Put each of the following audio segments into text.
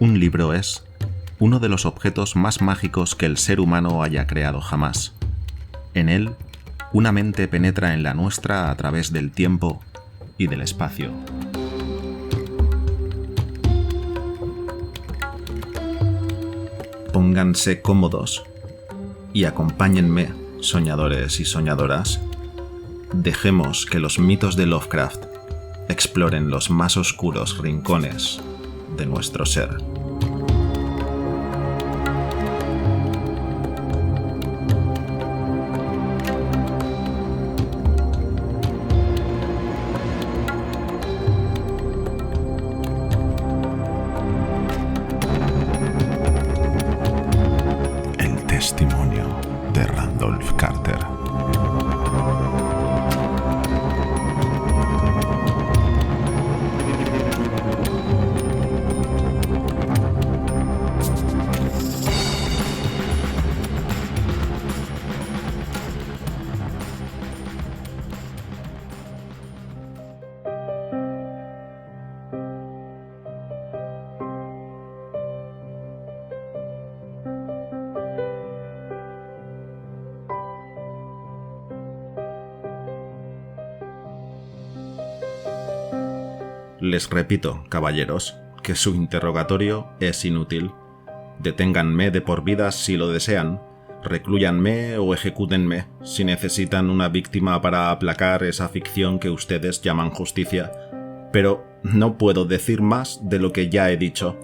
Un libro es uno de los objetos más mágicos que el ser humano haya creado jamás. En él, una mente penetra en la nuestra a través del tiempo y del espacio. Pónganse cómodos y acompáñenme, soñadores y soñadoras. Dejemos que los mitos de Lovecraft exploren los más oscuros rincones de nuestro ser. El testimonio de Randolph Carter. Les repito, caballeros, que su interrogatorio es inútil. Deténganme de por vida si lo desean, reclúyanme o ejecútenme si necesitan una víctima para aplacar esa ficción que ustedes llaman justicia. Pero no puedo decir más de lo que ya he dicho.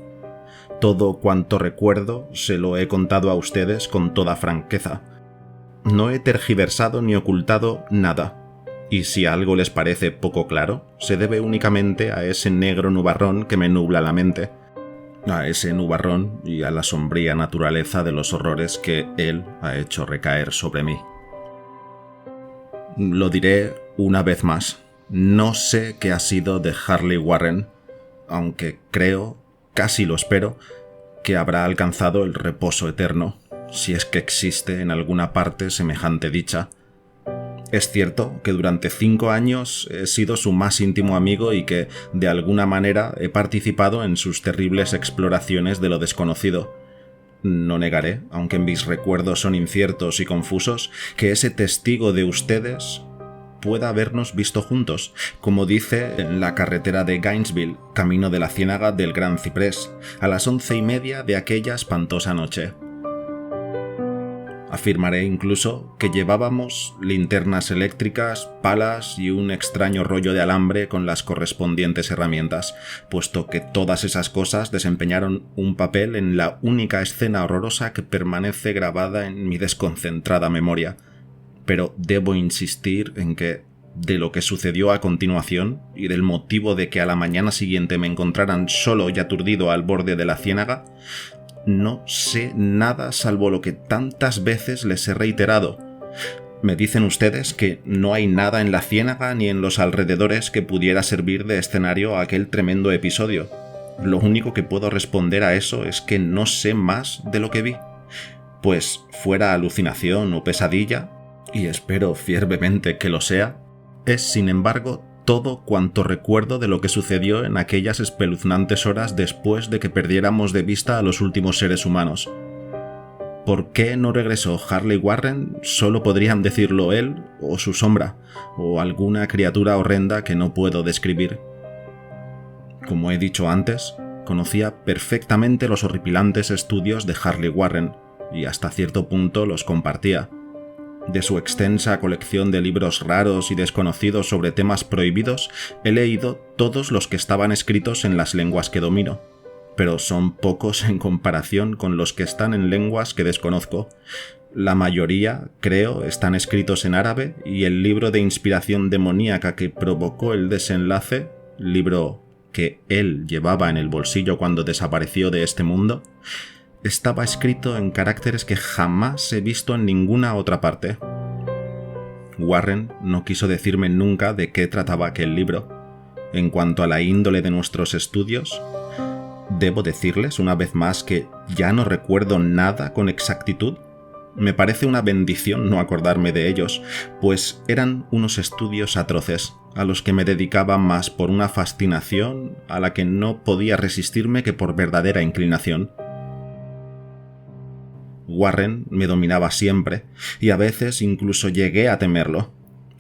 Todo cuanto recuerdo se lo he contado a ustedes con toda franqueza. No he tergiversado ni ocultado nada. Y si algo les parece poco claro, se debe únicamente a ese negro nubarrón que me nubla la mente, a ese nubarrón y a la sombría naturaleza de los horrores que él ha hecho recaer sobre mí. Lo diré una vez más, no sé qué ha sido de Harley Warren, aunque creo, casi lo espero, que habrá alcanzado el reposo eterno, si es que existe en alguna parte semejante dicha. Es cierto que durante 5 años he sido su más íntimo amigo y que, de alguna manera, he participado en sus terribles exploraciones de lo desconocido. No negaré, aunque mis recuerdos son inciertos y confusos, que ese testigo de ustedes pueda habernos visto juntos, como dice en la carretera de Gainesville, camino de la ciénaga del Gran Ciprés, a las 11:30 de aquella espantosa noche. Afirmaré incluso que llevábamos linternas eléctricas, palas y un extraño rollo de alambre con las correspondientes herramientas, puesto que todas esas cosas desempeñaron un papel en la única escena horrorosa que permanece grabada en mi desconcentrada memoria. Pero debo insistir en que, de lo que sucedió a continuación y del motivo de que a la mañana siguiente me encontraran solo y aturdido al borde de la ciénaga, no sé nada salvo lo que tantas veces les he reiterado. Me dicen ustedes que no hay nada en la ciénaga ni en los alrededores que pudiera servir de escenario a aquel tremendo episodio. Lo único que puedo responder a eso es que no sé más de lo que vi. Pues fuera alucinación o pesadilla, y espero fiervemente que lo sea, es sin embargo todo cuanto recuerdo de lo que sucedió en aquellas espeluznantes horas después de que perdiéramos de vista a los últimos seres humanos. ¿Por qué no regresó Harley Warren? Solo podrían decirlo él o su sombra, o alguna criatura horrenda que no puedo describir. Como he dicho antes, conocía perfectamente los horripilantes estudios de Harley Warren, y hasta cierto punto los compartía. De su extensa colección de libros raros y desconocidos sobre temas prohibidos, he leído todos los que estaban escritos en las lenguas que domino, pero son pocos en comparación con los que están en lenguas que desconozco. La mayoría, creo, están escritos en árabe y el libro de inspiración demoníaca que provocó el desenlace, libro que él llevaba en el bolsillo cuando desapareció de este mundo, estaba escrito en caracteres que jamás he visto en ninguna otra parte. Warren no quiso decirme nunca de qué trataba aquel libro. En cuanto a la índole de nuestros estudios, debo decirles una vez más que ya no recuerdo nada con exactitud. Me parece una bendición no acordarme de ellos, pues eran unos estudios atroces, a los que me dedicaba más por una fascinación a la que no podía resistirme que por verdadera inclinación. Warren me dominaba siempre, y a veces incluso llegué a temerlo.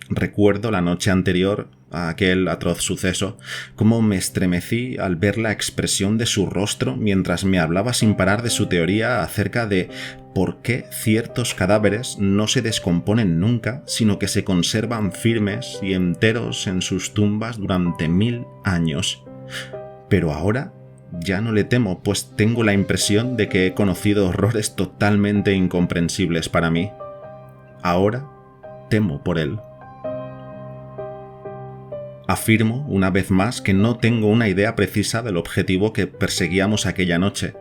Recuerdo la noche anterior a aquel atroz suceso, cómo me estremecí al ver la expresión de su rostro mientras me hablaba sin parar de su teoría acerca de por qué ciertos cadáveres no se descomponen nunca, sino que se conservan firmes y enteros en sus tumbas durante 1000 años. Pero ahora ya no le temo, pues tengo la impresión de que he conocido horrores totalmente incomprensibles para mí. Ahora temo por él. Afirmo, una vez más, que no tengo una idea precisa del objetivo que perseguíamos aquella noche.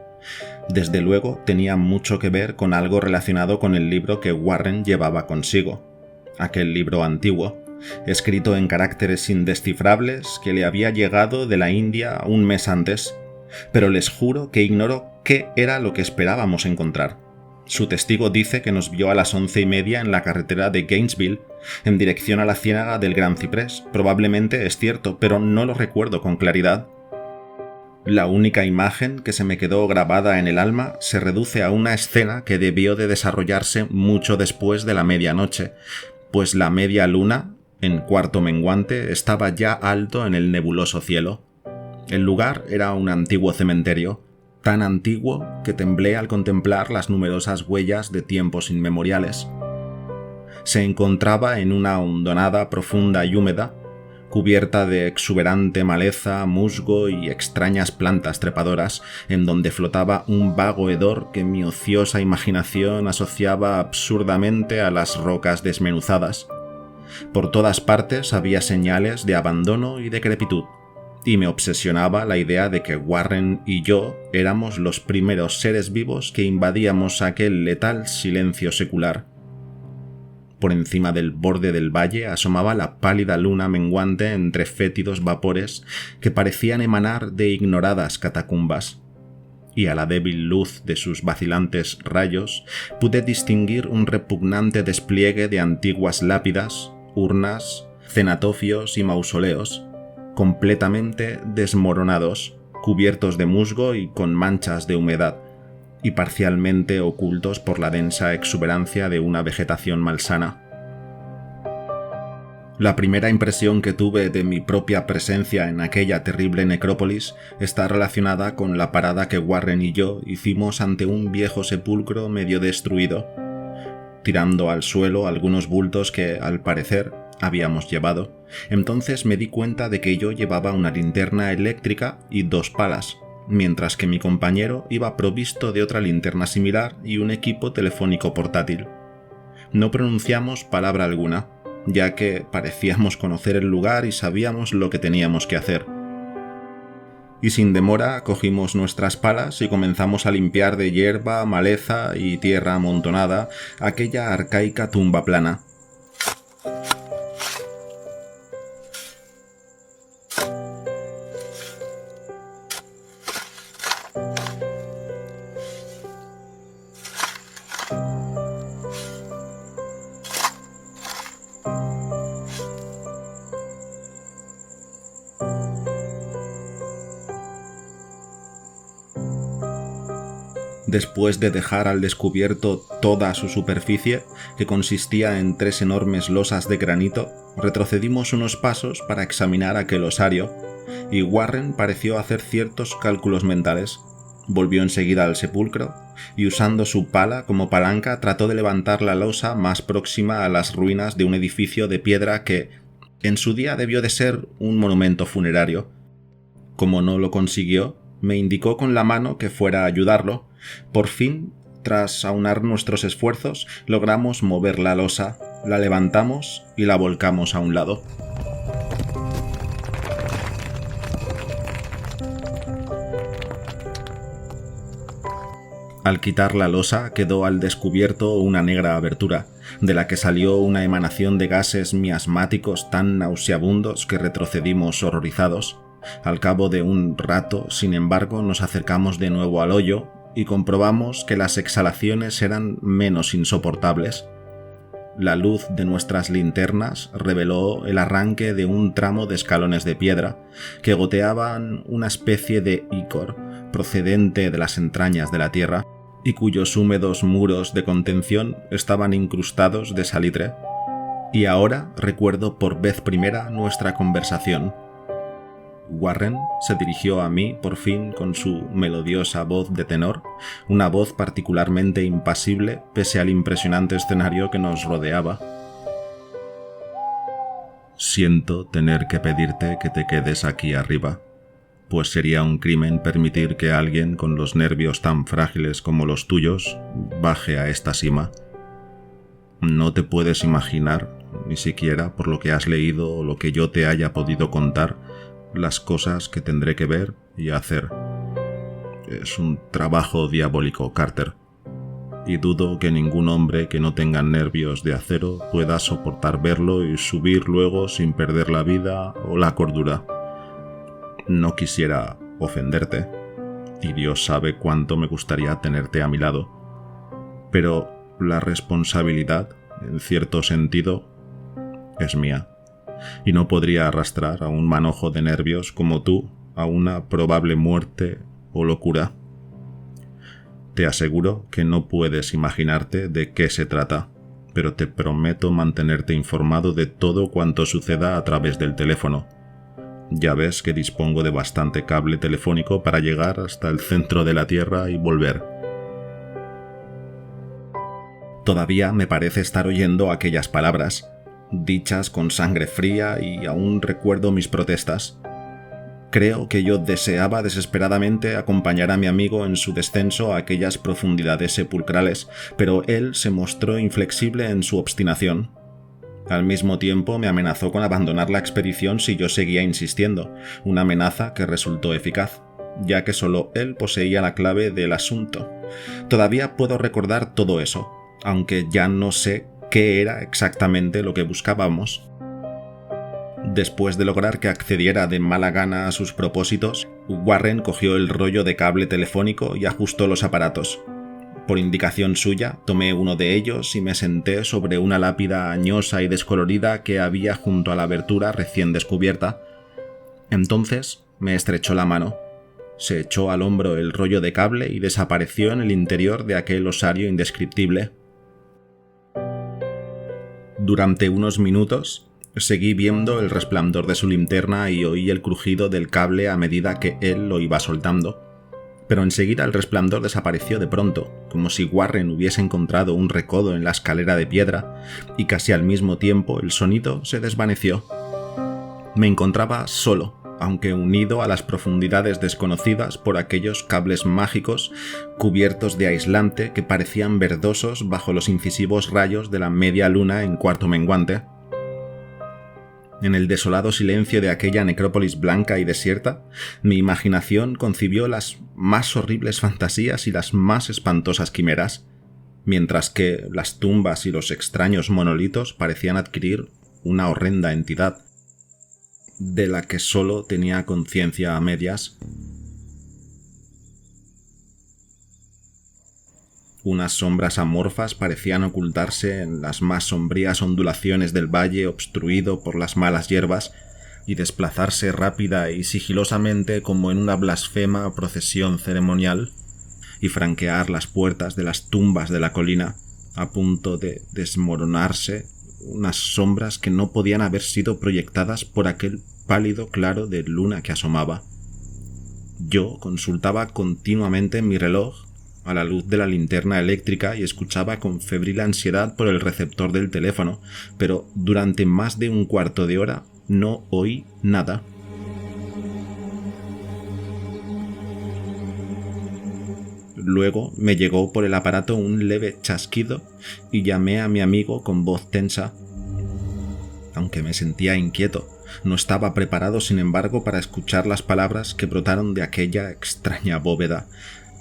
Desde luego tenía mucho que ver con algo relacionado con el libro que Warren llevaba consigo. Aquel libro antiguo, escrito en caracteres indescifrables que le había llegado de la India un mes antes, pero les juro que ignoro qué era lo que esperábamos encontrar. Su testigo dice que nos vio a las 11:30 en la carretera de Gainesville, en dirección a la ciénaga del Gran Ciprés. Probablemente es cierto, pero no lo recuerdo con claridad. La única imagen que se me quedó grabada en el alma se reduce a una escena que debió de desarrollarse mucho después de la medianoche, pues la media luna, en cuarto menguante, estaba ya alto en el nebuloso cielo. El lugar era un antiguo cementerio, tan antiguo que temblé al contemplar las numerosas huellas de tiempos inmemoriales. Se encontraba en una hondonada profunda y húmeda, cubierta de exuberante maleza, musgo y extrañas plantas trepadoras, en donde flotaba un vago hedor que mi ociosa imaginación asociaba absurdamente a las rocas desmenuzadas. Por todas partes había señales de abandono y decrepitud, y me obsesionaba la idea de que Warren y yo éramos los primeros seres vivos que invadíamos aquel letal silencio secular. Por encima del borde del valle asomaba la pálida luna menguante entre fétidos vapores que parecían emanar de ignoradas catacumbas, y a la débil luz de sus vacilantes rayos pude distinguir un repugnante despliegue de antiguas lápidas, urnas, cenatofios y mausoleos, completamente desmoronados, cubiertos de musgo y con manchas de humedad, y parcialmente ocultos por la densa exuberancia de una vegetación malsana. La primera impresión que tuve de mi propia presencia en aquella terrible necrópolis está relacionada con la parada que Warren y yo hicimos ante un viejo sepulcro medio destruido, tirando al suelo algunos bultos que, al parecer, habíamos llevado. Entonces me di cuenta de que yo llevaba una linterna eléctrica y 2 palas, mientras que mi compañero iba provisto de otra linterna similar y un equipo telefónico portátil. No pronunciamos palabra alguna, ya que parecíamos conocer el lugar y sabíamos lo que teníamos que hacer. Y sin demora cogimos nuestras palas y comenzamos a limpiar de hierba, maleza y tierra amontonada aquella arcaica tumba plana. Después de dejar al descubierto toda su superficie, que consistía en 3 enormes losas de granito, retrocedimos unos pasos para examinar aquel osario, y Warren pareció hacer ciertos cálculos mentales. Volvió enseguida al sepulcro, y usando su pala como palanca trató de levantar la losa más próxima a las ruinas de un edificio de piedra que, en su día, debió de ser un monumento funerario. Como no lo consiguió, me indicó con la mano que fuera a ayudarlo. Por fin, tras aunar nuestros esfuerzos, logramos mover la losa, la levantamos y la volcamos a un lado. Al quitar la losa quedó al descubierto una negra abertura, de la que salió una emanación de gases miasmáticos tan nauseabundos que retrocedimos horrorizados. Al cabo de un rato, sin embargo, nos acercamos de nuevo al hoyo y comprobamos que las exhalaciones eran menos insoportables. La luz de nuestras linternas reveló el arranque de un tramo de escalones de piedra que goteaban una especie de icor procedente de las entrañas de la tierra y cuyos húmedos muros de contención estaban incrustados de salitre. Y ahora recuerdo por vez primera nuestra conversación. Warren se dirigió a mí por fin con su melodiosa voz de tenor, una voz particularmente impasible pese al impresionante escenario que nos rodeaba. Siento tener que pedirte que te quedes aquí arriba, pues sería un crimen permitir que alguien con los nervios tan frágiles como los tuyos baje a esta cima. No te puedes imaginar, ni siquiera por lo que has leído o lo que yo te haya podido contar, las cosas que tendré que ver y hacer. Es un trabajo diabólico, Carter, y dudo que ningún hombre que no tenga nervios de acero pueda soportar verlo y subir luego sin perder la vida o la cordura. No quisiera ofenderte, y Dios sabe cuánto me gustaría tenerte a mi lado, pero la responsabilidad, en cierto sentido, es mía. Y no podría arrastrar a un manojo de nervios como tú a una probable muerte o locura. Te aseguro que no puedes imaginarte de qué se trata, pero te prometo mantenerte informado de todo cuanto suceda a través del teléfono. Ya ves que dispongo de bastante cable telefónico para llegar hasta el centro de la Tierra y volver. Todavía me parece estar oyendo aquellas palabras, dichas con sangre fría, y aún recuerdo mis protestas. Creo que yo deseaba desesperadamente acompañar a mi amigo en su descenso a aquellas profundidades sepulcrales, pero él se mostró inflexible en su obstinación. Al mismo tiempo me amenazó con abandonar la expedición si yo seguía insistiendo, una amenaza que resultó eficaz, ya que solo él poseía la clave del asunto. Todavía puedo recordar todo eso, aunque ya no sé qué era exactamente lo que buscábamos. Después de lograr que accediera de mala gana a sus propósitos, Warren cogió el rollo de cable telefónico y ajustó los aparatos. Por indicación suya, tomé uno de ellos y me senté sobre una lápida añosa y descolorida que había junto a la abertura recién descubierta. Entonces me estrechó la mano, se echó al hombro el rollo de cable y desapareció en el interior de aquel osario indescriptible. Durante unos minutos seguí viendo el resplandor de su linterna y oí el crujido del cable a medida que él lo iba soltando, pero enseguida el resplandor desapareció de pronto, como si Warren hubiese encontrado un recodo en la escalera de piedra, y casi al mismo tiempo el sonido se desvaneció. Me encontraba solo, aunque unido a las profundidades desconocidas por aquellos cables mágicos cubiertos de aislante que parecían verdosos bajo los incisivos rayos de la media luna en cuarto menguante. En el desolado silencio de aquella necrópolis blanca y desierta, mi imaginación concibió las más horribles fantasías y las más espantosas quimeras, mientras que las tumbas y los extraños monolitos parecían adquirir una horrenda entidad, de la que solo tenía conciencia a medias. Unas sombras amorfas parecían ocultarse en las más sombrías ondulaciones del valle obstruido por las malas hierbas y desplazarse rápida y sigilosamente como en una blasfema procesión ceremonial y franquear las puertas de las tumbas de la colina a punto de desmoronarse, unas sombras que no podían haber sido proyectadas por aquel pálido claro de luna que asomaba. Yo consultaba continuamente mi reloj a la luz de la linterna eléctrica y escuchaba con febril ansiedad por el receptor del teléfono, pero durante más de un cuarto de hora no oí nada. Luego me llegó por el aparato un leve chasquido y llamé a mi amigo con voz tensa. Aunque me sentía inquieto, no estaba preparado, sin embargo, para escuchar las palabras que brotaron de aquella extraña bóveda,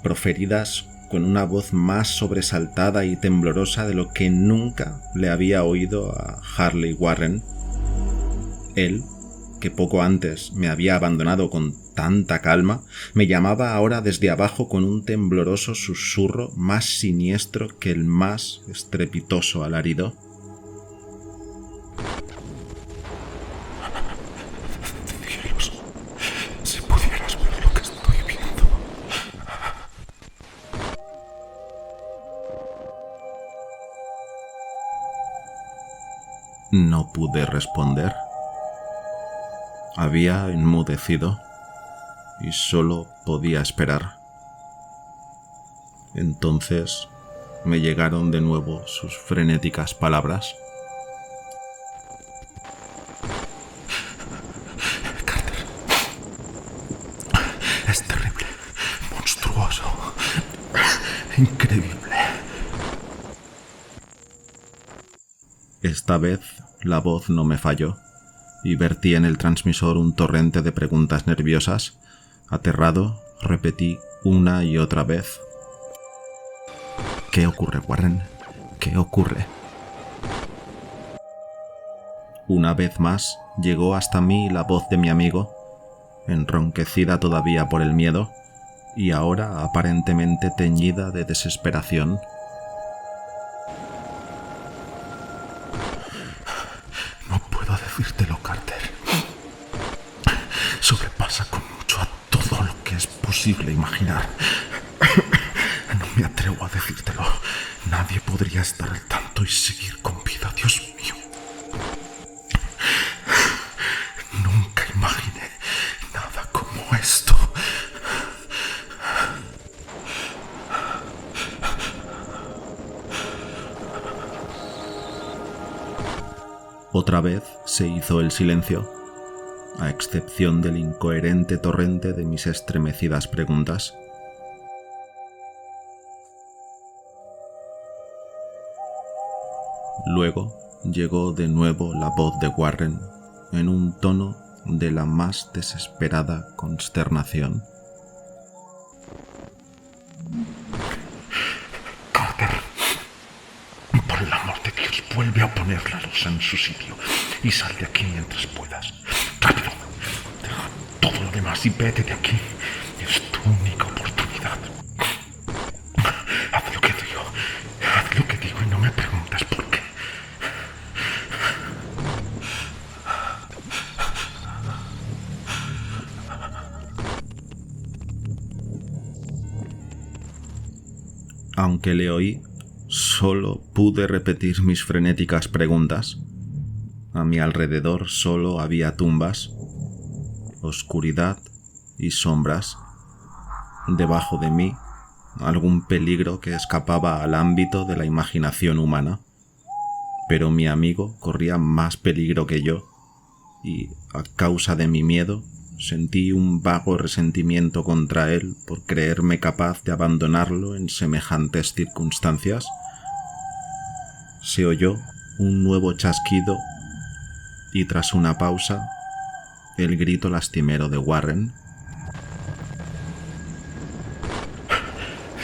proferidas con una voz más sobresaltada y temblorosa de lo que nunca le había oído a Harley Warren. Él, que poco antes me había abandonado con tanta calma, me llamaba ahora desde abajo con un tembloroso susurro más siniestro que el más estrepitoso alarido. Cielos, si pudieras ver lo que estoy viendo. No pude responder. Había enmudecido y solo podía esperar. Entonces me llegaron de nuevo sus frenéticas palabras. Carter, es terrible, monstruoso, increíble. Esta vez la voz no me falló y vertí en el transmisor un torrente de preguntas nerviosas. Aterrado, repetí una y otra vez. ¿Qué ocurre, Warren? ¿Qué ocurre? Una vez más llegó hasta mí la voz de mi amigo, enronquecida todavía por el miedo y ahora aparentemente teñida de desesperación. No puedo decírtelo, Carter. Sobrepasa con mucho a todo lo que es posible imaginar. No me atrevo a decírtelo. Nadie podría estar al tanto y seguir con vida, Dios mío. Nunca imaginé nada como esto. Otra vez se hizo el silencio, a excepción del incoherente torrente de mis estremecidas preguntas. Luego llegó de nuevo la voz de Warren en un tono de la más desesperada consternación. Carter, por el amor de Dios, vuelve a poner la losa en su sitio y sal de aquí mientras puedas. ¡Rápido! Deja todo lo demás y vete de aquí. Es tu única oportunidad. Haz lo que digo. Haz lo que digo y no me preguntes por qué. Aunque le oí, solo pude repetir mis frenéticas preguntas. A mi alrededor solo había tumbas, oscuridad y sombras. Debajo de mí, algún peligro que escapaba al ámbito de la imaginación humana. Pero mi amigo corría más peligro que yo, y, a causa de mi miedo, sentí un vago resentimiento contra él por creerme capaz de abandonarlo en semejantes circunstancias. Se oyó un nuevo chasquido y tras una pausa, el grito lastimero de Warren.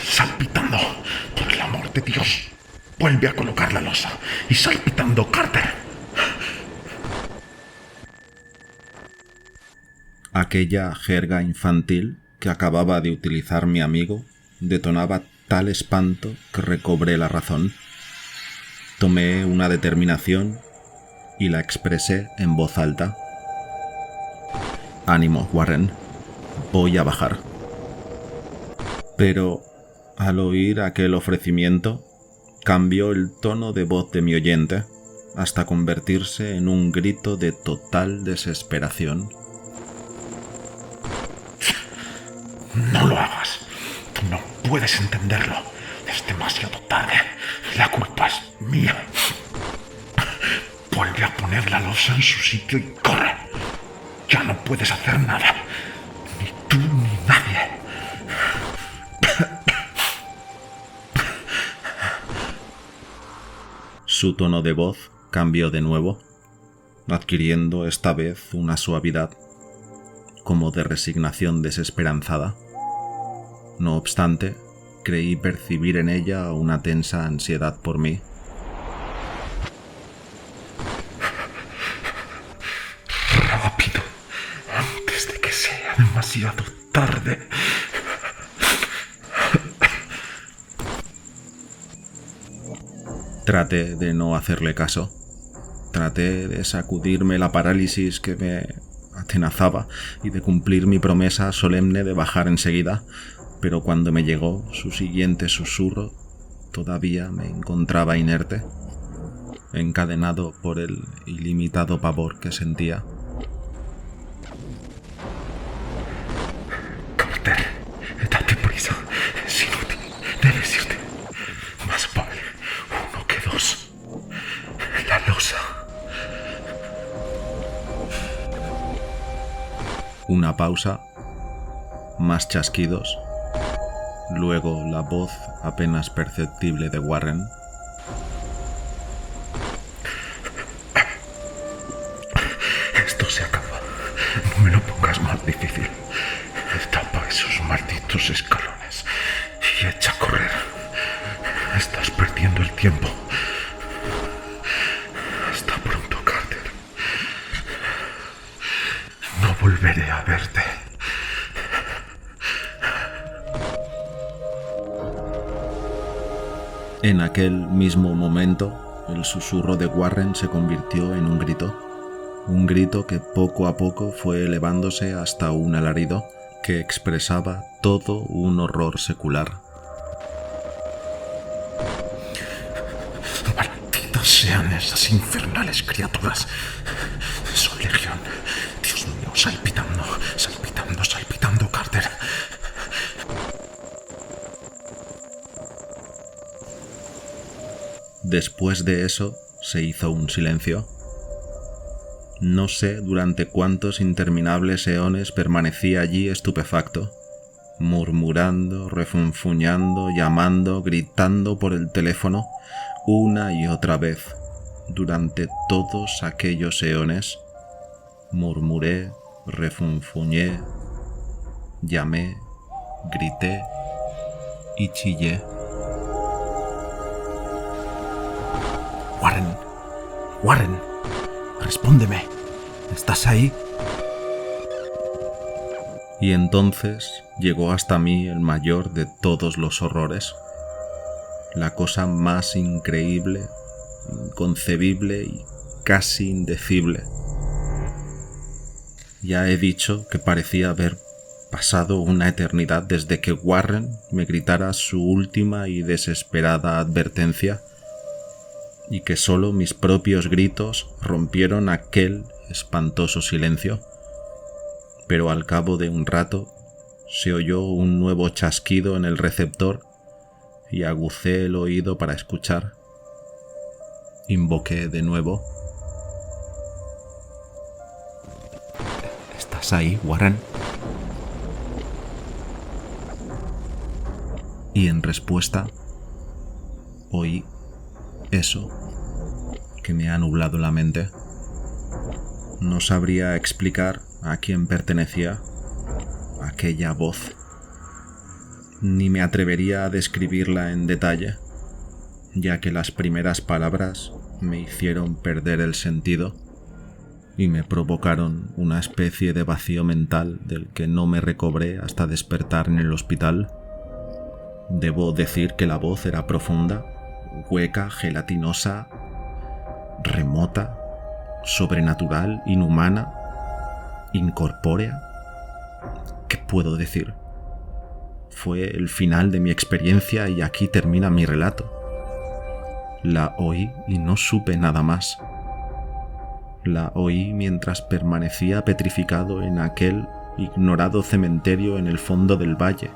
¡Salpitando! ¡Por el amor de Dios! Vuelve a colocar la losa y salpitando, Carter. Aquella jerga infantil que acababa de utilizar mi amigo detonaba tal espanto que recobré la razón. Tomé una determinación y la expresé en voz alta. Ánimo, Warren, voy a bajar. Pero, al oír aquel ofrecimiento, cambió el tono de voz de mi oyente hasta convertirse en un grito de total desesperación. No lo hagas. Tú no puedes entenderlo. Es demasiado tarde. La culpa es mía. Vuelve a poner la losa en su sitio y corre. Ya no puedes hacer nada. Ni tú ni nadie. Su tono de voz cambió de nuevo, adquiriendo esta vez una suavidad, como de resignación desesperanzada. No obstante, creí percibir en ella una tensa ansiedad por mí. Rápido. demasiado tarde. Traté de no hacerle caso. Traté de sacudirme la parálisis que me atenazaba y de cumplir mi promesa solemne de bajar enseguida, pero cuando me llegó su siguiente susurro, todavía me encontraba inerte, encadenado por el ilimitado pavor que sentía. Carter, date prisa. Es inútil. Debes irte. Más vale uno que dos. La losa. Una pausa, más chasquidos, luego la voz apenas perceptible de Warren. Esto se acaba. No me lo pongas más difícil. Tapa esos malditos escalones y echa a correr. Estás perdiendo el tiempo. Hasta pronto, Carter. No volveré a verte. En aquel mismo momento, el susurro de Warren se convirtió en un grito que poco a poco fue elevándose hasta un alarido que expresaba todo un horror secular. Malditas sean esas infernales criaturas. Son legión. Dios mío, salpitando, salpitando, salpitando, Carter. Después de eso, se hizo un silencio. No sé durante cuántos interminables eones permanecí allí estupefacto, murmurando, refunfuñando, llamando, gritando por el teléfono, una y otra vez, durante todos aquellos eones. Murmuré, refunfuñé, llamé, grité y chillé. Warren, respóndeme. ¿Estás ahí? Y entonces llegó hasta mí el mayor de todos los horrores, la cosa más increíble, inconcebible y casi indecible. Ya he dicho que parecía haber pasado una eternidad desde que Warren me gritara su última y desesperada advertencia, y que solo mis propios gritos rompieron aquel espantoso silencio. Pero al cabo de un rato se oyó un nuevo chasquido en el receptor y agucé el oído para escuchar. Invoqué de nuevo. ¿Estás ahí, Warren? Y en respuesta oí eso que me ha nublado la mente. No sabría explicar a quién pertenecía aquella voz, ni me atrevería a describirla en detalle, ya que las primeras palabras me hicieron perder el sentido y me provocaron una especie de vacío mental del que no me recobré hasta despertar en el hospital. Debo decir que la voz era profunda, hueca, gelatinosa, remota, sobrenatural, inhumana, incorpórea. ¿Qué puedo decir? Fue el final de mi experiencia y aquí termina mi relato. La oí y no supe nada más. La oí mientras permanecía petrificado en aquel ignorado cementerio en el fondo del valle,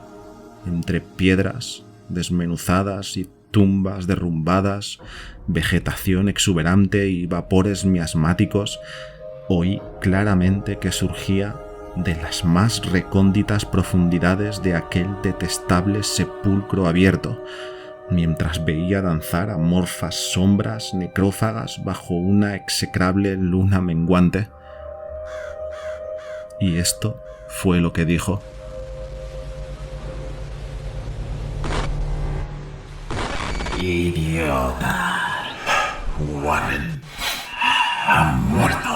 entre piedras desmenuzadas y tumbas derrumbadas, vegetación exuberante y vapores miasmáticos. Oí claramente que surgía de las más recónditas profundidades de aquel detestable sepulcro abierto, mientras veía danzar amorfas sombras necrófagas bajo una execrable luna menguante. Y esto fue lo que dijo. Idiota. Warren ha muerto.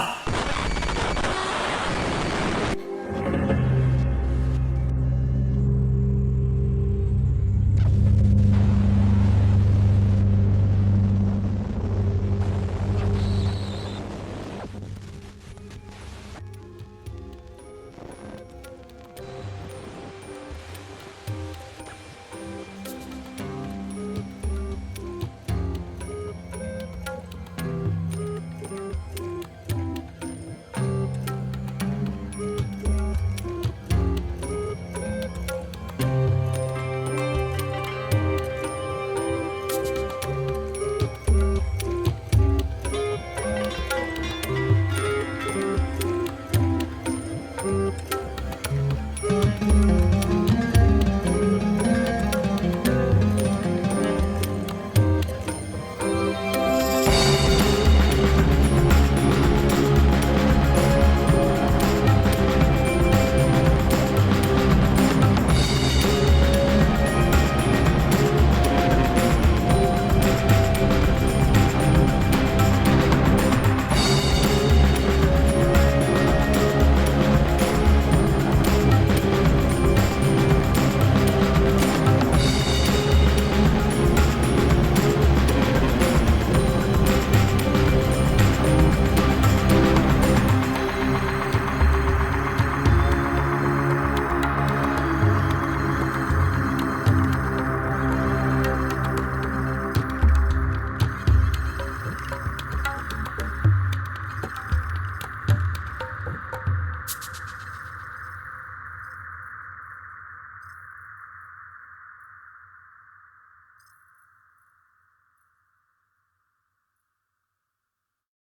Adiós.